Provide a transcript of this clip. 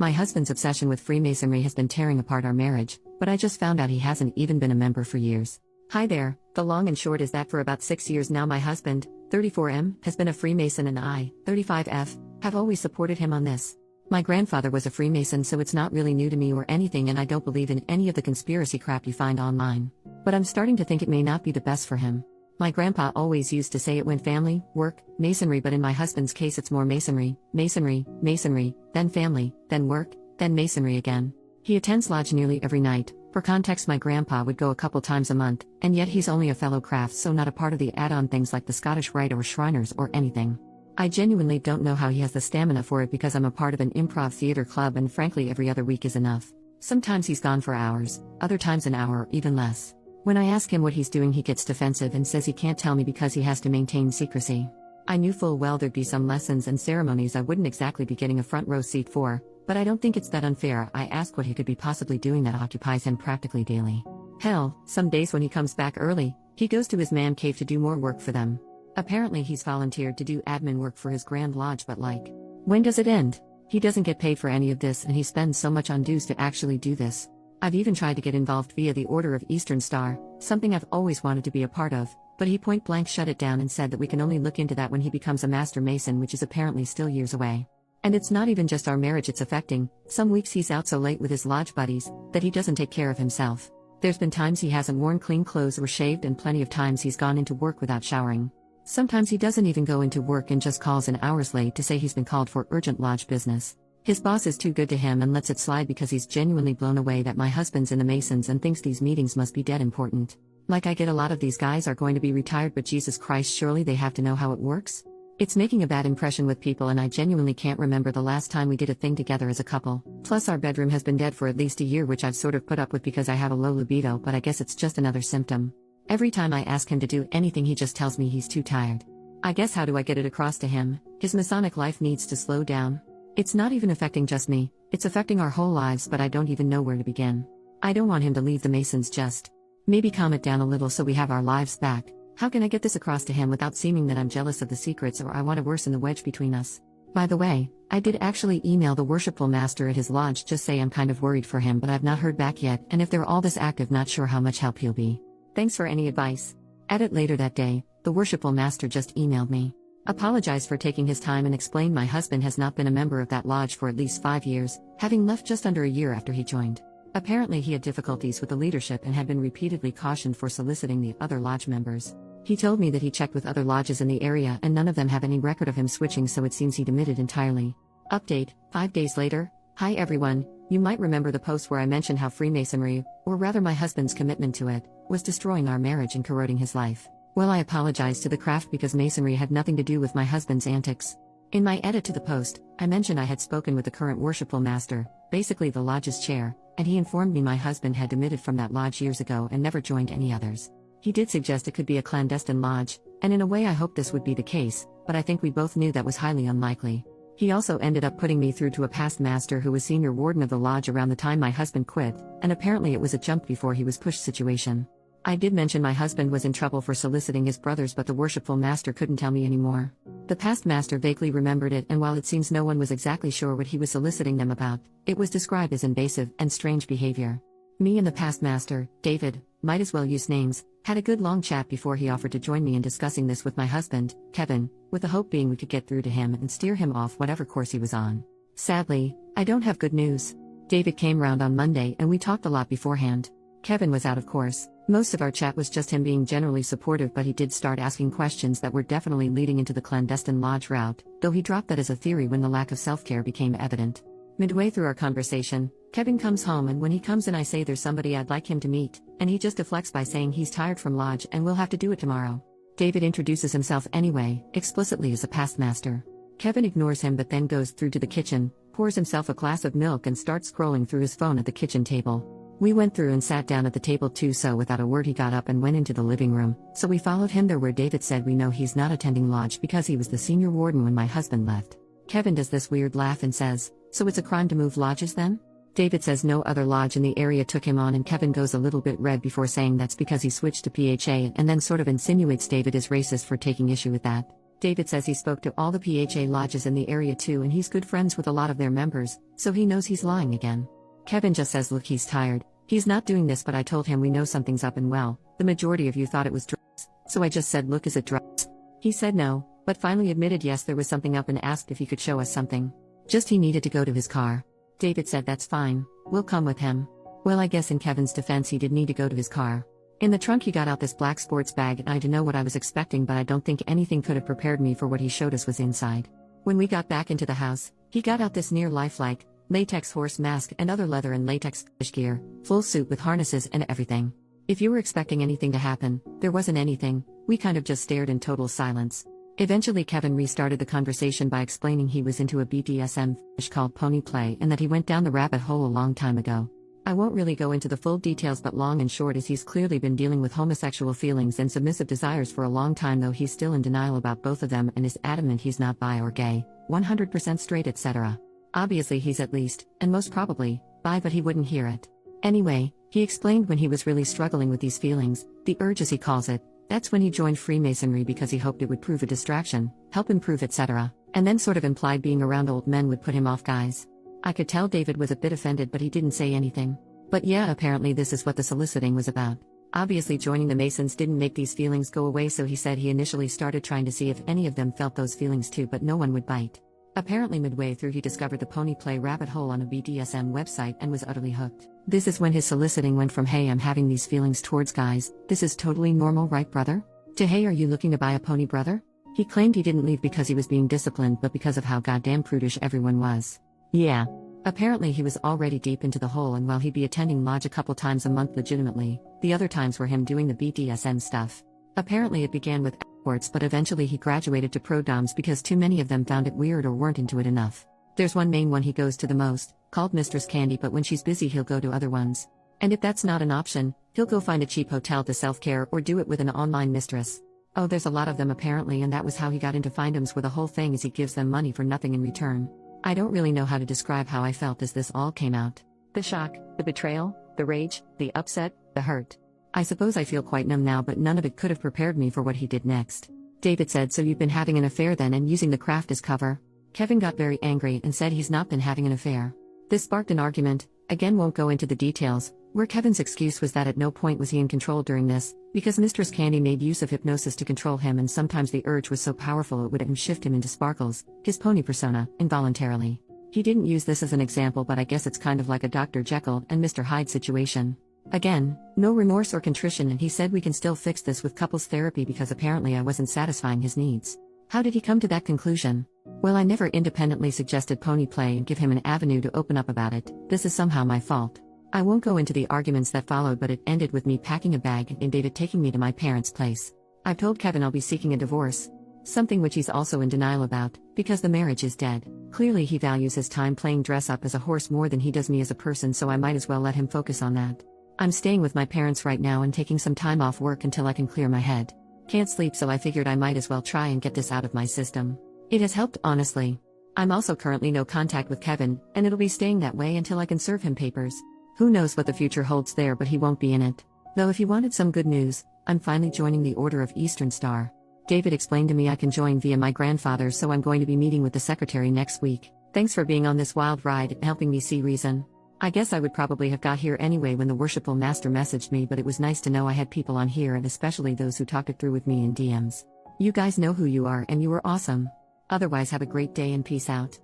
My husband's obsession with Freemasonry has been tearing apart our marriage, but I just found out he hasn't even been a member for years. Hi there, the long and short is that for about 6 years now my husband, 34M, has been a Freemason and I, 35F, have always supported him on this. My grandfather was a Freemason, so it's not really new to me or anything, and I don't believe in any of the conspiracy crap you find online. But I'm starting to think it may not be the best for him. My grandpa always used to say it went family, work, masonry, but in my husband's case it's more masonry, masonry, masonry, then family, then work, then masonry again. He attends lodge nearly every night. For context, my grandpa would go a couple times a month, and yet he's only a fellow craft, so not a part of the add-on things like the Scottish Rite or Shriners or anything. I genuinely don't know how he has the stamina for it, because I'm a part of an improv theater club and frankly every other week is enough. Sometimes he's gone for hours, other times an hour or even less. When I ask him what he's doing, he gets defensive and says he can't tell me because he has to maintain secrecy. I knew full well there'd be some lessons and ceremonies I wouldn't exactly be getting a front row seat for, but I don't think it's that unfair. I ask what he could be possibly doing that occupies him practically daily. Hell, some days when he comes back early, he goes to his man cave to do more work for them. Apparently he's volunteered to do admin work for his Grand Lodge, but when does it end? He doesn't get paid for any of this, and he spends so much on dues to actually do this. I've even tried to get involved via the Order of Eastern Star, something I've always wanted to be a part of, but he point blank shut it down and said that we can only look into that when he becomes a Master Mason, which is apparently still years away. And it's not even just our marriage it's affecting. Some weeks he's out so late with his lodge buddies that he doesn't take care of himself. There's been times he hasn't worn clean clothes or shaved, and plenty of times he's gone into work without showering. Sometimes he doesn't even go into work and just calls in hours late to say he's been called for urgent lodge business. His boss is too good to him and lets it slide because he's genuinely blown away that my husband's in the Masons and thinks these meetings must be dead important. Like, I get a lot of these guys are going to be retired, but Jesus Christ, surely they have to know how it works? It's making a bad impression with people, and I genuinely can't remember the last time we did a thing together as a couple. Plus our bedroom has been dead for at least a year, which I've sort of put up with because I have a low libido, but I guess it's just another symptom. Every time I ask him to do anything he just tells me he's too tired. I guess how do I get it across to him? His Masonic life needs to slow down. It's not even affecting just me, it's affecting our whole lives, but I don't even know where to begin. I don't want him to leave the Masons, just maybe calm it down a little so we have our lives back. How can I get this across to him without seeming that I'm jealous of the secrets or I want to worsen the wedge between us? By the way, I did actually email the worshipful master at his lodge, just say I'm kind of worried for him, but I've not heard back yet, and if they're all this active, not sure how much help he'll be. Thanks for any advice. At it later that day, the worshipful master just emailed me. Apologized for taking his time and explained my husband has not been a member of that lodge for at least 5 years, having left just under a year after he joined. Apparently he had difficulties with the leadership and had been repeatedly cautioned for soliciting the other lodge members. He told me that he checked with other lodges in the area and none of them have any record of him switching, so it seems he demitted entirely. Update, 5 days later. Hi everyone, you might remember the post where I mentioned how Freemasonry, or rather my husband's commitment to it, was destroying our marriage and corroding his life. Well, I apologized to the craft because Masonry had nothing to do with my husband's antics. In my edit to the post, I mentioned I had spoken with the current worshipful master, basically the lodge's chair, and he informed me my husband had demitted from that lodge years ago and never joined any others. He did suggest it could be a clandestine lodge, and in a way I hoped this would be the case, but I think we both knew that was highly unlikely. He also ended up putting me through to a past master who was senior warden of the lodge around the time my husband quit, and apparently it was a jump before he was pushed situation. I did mention my husband was in trouble for soliciting his brothers, but the worshipful master couldn't tell me anymore. The past master vaguely remembered it, and while it seems no one was exactly sure what he was soliciting them about, it was described as invasive and strange behavior. Me and the past master, David, might as well use names, had a good long chat before he offered to join me in discussing this with my husband, Kevin, with the hope being we could get through to him and steer him off whatever course he was on. Sadly, I don't have good news. David came round on Monday and we talked a lot beforehand. Kevin was out, of course. Most of our chat was just him being generally supportive, but he did start asking questions that were definitely leading into the clandestine lodge route, though he dropped that as a theory when the lack of self-care became evident. Midway through our conversation, Kevin comes home, and when he comes in I say there's somebody I'd like him to meet, and he just deflects by saying he's tired from lodge and will have to do it tomorrow. David introduces himself anyway, explicitly as a past master. Kevin ignores him but then goes through to the kitchen, pours himself a glass of milk and starts scrolling through his phone at the kitchen table. We went through and sat down at the table too, so without a word he got up and went into the living room, so we followed him there, where David said we know he's not attending lodge because he was the senior warden when my husband left. Kevin does this weird laugh and says, "So it's a crime to move lodges then?" David says no other lodge in the area took him on, and Kevin goes a little bit red before saying that's because he switched to PHA, and then sort of insinuates David is racist for taking issue with that. David says he spoke to all the PHA lodges in the area too and he's good friends with a lot of their members, so he knows he's lying again. Kevin just says look, he's tired, he's not doing this, but I told him we know something's up and well, the majority of you thought it was drugs, so I just said look, is it drugs? He said no, but finally admitted yes, there was something up and asked if he could show us something. Just he needed to go to his car. David said that's fine, we'll come with him. Well, I guess in Kevin's defense he did need to go to his car. In the trunk he got out this black sports bag and I didn't know what I was expecting, but I don't think anything could have prepared me for what he showed us was inside. When we got back into the house, he got out this near lifelike, latex horse mask and other leather and latex fish gear, full suit with harnesses and everything. If you were expecting anything to happen, there wasn't anything, we kind of just stared in total silence. Eventually Kevin restarted the conversation by explaining he was into a BDSM fetish called pony play and that he went down the rabbit hole a long time ago. I won't really go into the full details, but long and short is he's clearly been dealing with homosexual feelings and submissive desires for a long time, though he's still in denial about both of them and is adamant he's not bi or gay, 100% straight, etc. Obviously he's at least, and most probably, bi, but he wouldn't hear it. Anyway, he explained when he was really struggling with these feelings, the urge as he calls it, that's when he joined Freemasonry because he hoped it would prove a distraction, help improve, etc., and then sort of implied being around old men would put him off guys. I could tell David was a bit offended, but he didn't say anything. But yeah, apparently this is what the soliciting was about. Obviously joining the Masons didn't make these feelings go away, so he said he initially started trying to see if any of them felt those feelings too, but no one would bite. Apparently midway through he discovered the pony play rabbit hole on a BDSM website and was utterly hooked. This is when his soliciting went from hey, I'm having these feelings towards guys, this is totally normal, right brother? To hey, are you looking to buy a pony, brother? He claimed he didn't leave because he was being disciplined, but because of how goddamn prudish everyone was. Yeah. Apparently he was already deep into the hole, and while he'd be attending lodge a couple times a month legitimately, the other times were him doing the BDSM stuff. Apparently it began with escorts, but eventually he graduated to pro-doms because too many of them found it weird or weren't into it enough. There's one main one he goes to the most, called Mistress Candy, but when she's busy he'll go to other ones. And if that's not an option, he'll go find a cheap hotel to self-care or do it with an online mistress. Oh, there's a lot of them apparently, and that was how he got into findoms, where the whole thing is he gives them money for nothing in return. I don't really know how to describe how I felt as this all came out. The shock, the betrayal, the rage, the upset, the hurt. I suppose I feel quite numb now, but none of it could have prepared me for what he did next. David said, so you've been having an affair then and using the craft as cover? Kevin got very angry and said he's not been having an affair. This sparked an argument, again won't go into the details, where Kevin's excuse was that at no point was he in control during this, because Mistress Candy made use of hypnosis to control him, and sometimes the urge was so powerful it would shift him into Sparkles, his pony persona, involuntarily. He didn't use this as an example, but I guess it's kind of like a Dr. Jekyll and Mr. Hyde situation. Again, no remorse or contrition, and he said we can still fix this with couples therapy because apparently I wasn't satisfying his needs. How did he come to that conclusion? Well, I never independently suggested pony play and give him an avenue to open up about it. This is somehow my fault. I won't go into the arguments that followed, but it ended with me packing a bag and David taking me to my parents' place. I've told Kevin I'll be seeking a divorce. Something which he's also in denial about, because the marriage is dead. Clearly he values his time playing dress up as a horse more than he does me as a person, so I might as well let him focus on that. I'm staying with my parents right now and taking some time off work until I can clear my head. Can't sleep, so I figured I might as well try and get this out of my system. It has helped, honestly. I'm also currently no contact with Kevin, and it'll be staying that way until I can serve him papers. Who knows what the future holds there, but he won't be in it. Though if you wanted some good news, I'm finally joining the Order of Eastern Star. David explained to me I can join via my grandfather, so I'm going to be meeting with the secretary next week. Thanks for being on this wild ride and helping me see reason. I guess I would probably have got here anyway when the worshipful master messaged me, but it was nice to know I had people on here, and especially those who talked it through with me in DMs. You guys know who you are, and you were awesome. Otherwise, have a great day and peace out.